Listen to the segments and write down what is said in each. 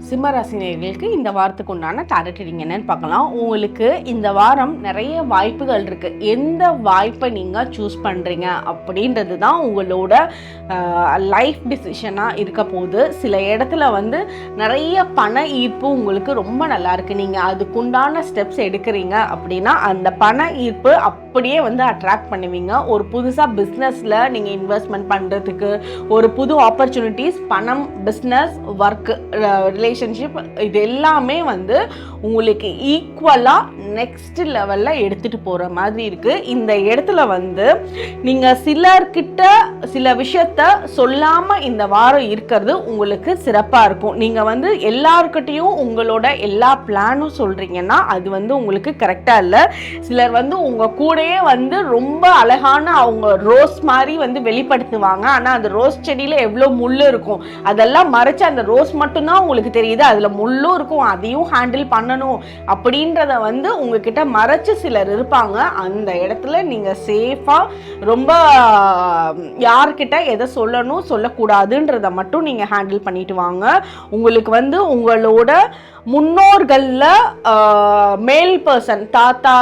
சிம்ம ராசினியர்களுக்கு இந்த வாரத்துக்கு உண்டான டாரட் ரீடிங் என்னன்னு பார்க்கலாம். உங்களுக்கு இந்த வாரம் நிறைய வாய்ப்புகள் இருக்குது. எந்த வாய்ப்பை நீங்கள் சூஸ் பண்ணுறீங்க அப்படின்றது தான் உங்களோட லைஃப் டிசிஷனாக இருக்க போது. சில இடத்துல வந்து நிறைய பண ஈர்ப்பு உங்களுக்கு ரொம்ப நல்லா இருக்குது. நீங்கள் அதுக்குண்டான ஸ்டெப்ஸ் எடுக்கிறீங்க அப்படின்னா அந்த பண ஈர்ப்பு அப்படியே வந்து அட்ராக்ட் பண்ணுவீங்க. ஒரு புதுசாக பிஸ்னஸில் நீங்கள் இன்வெஸ்ட்மெண்ட் பண்ணுறதுக்கு ஒரு புது ஆப்பர்ச்சுனிட்டிஸ், பணம், பிஸ்னஸ், ஒர்க், ரிலேஷன்ஷிப், இது எல்லாமே வந்து உங்களுக்கு ஈக்குவலாக நெக்ஸ்ட் லெவலில் எடுத்துகிட்டு போகிற மாதிரி இருக்குது. இந்த இடத்துல வந்து நீங்கள் சிலர்கிட்ட சில விஷயத்த சொல்லாமல் இந்த வாரம் இருக்கிறது உங்களுக்கு சிறப்பாக இருக்கும். நீங்கள் வந்து எல்லாருக்கிட்டையும் உங்களோட எல்லா பிளானும் சொல்கிறீங்கன்னா அது வந்து உங்களுக்கு கரெக்டாக இல்லை. சிலர் வந்து உங்கள் கூடயே வந்து ரொம்ப அழகான அவங்க ரோஸ் மாதிரி வந்து வெளிப்படுத்துவாங்க. ஆனால் அந்த ரோஸ் செடியில் எவ்வளோ முள் இருக்கும் அதெல்லாம் மறைச்சு அந்த ரோஸ் மட்டும்தான் உங்களுக்கு தெரியுது, அதில் முள்ளும் இருக்கும், அதையும் ஹேண்டில் பண்ணணும் அப்படின்றத வந்து உங்ககிட்ட மறைச்சு சிலர் இருப்பாங்க. அந்த இடத்துல நீங்கள் சேஃபாக ரொம்ப யார்கிட்ட எதை சொல்லணும் சொல்லக்கூடாதுன்றத மட்டும் நீங்கள் ஹேண்டில் பண்ணிட்டு வாங்க. உங்களுக்கு வந்து உங்களோட முன்னோர்களில் மேல் பர்சன், தாத்தா,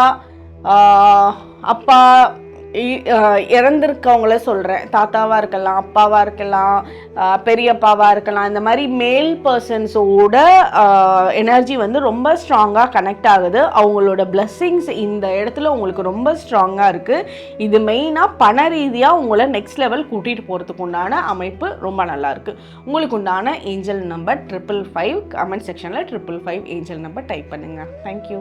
அப்பா, இறந்துருக்கவங்கள சொல்கிறேன், தாத்தாவாக இருக்கலாம், அப்பாவாக இருக்கலாம், பெரியப்பாவாக இருக்கலாம், இந்த மாதிரி மேல் பர்சன்ஸோட எனர்ஜி வந்து ரொம்ப ஸ்ட்ராங்காக கனெக்ட் ஆகுது. அவங்களோட பிளெஸ்ஸிங்ஸ் இந்த இடத்துல உங்களுக்கு ரொம்ப ஸ்ட்ராங்காக இருக்குது. இது மெயினாக பண ரீதியாக உங்களை நெக்ஸ்ட் லெவல் கூட்டிகிட்டு போகிறதுக்கு உண்டான அமைப்பு ரொம்ப நல்லாயிருக்கு. உங்களுக்கு உண்டான ஏஞ்சல் நம்பர் 555. கமெண்ட் செக்ஷனில் 555 ஏஞ்சல் நம்பர் டைப் பண்ணுங்கள். தேங்க்யூ.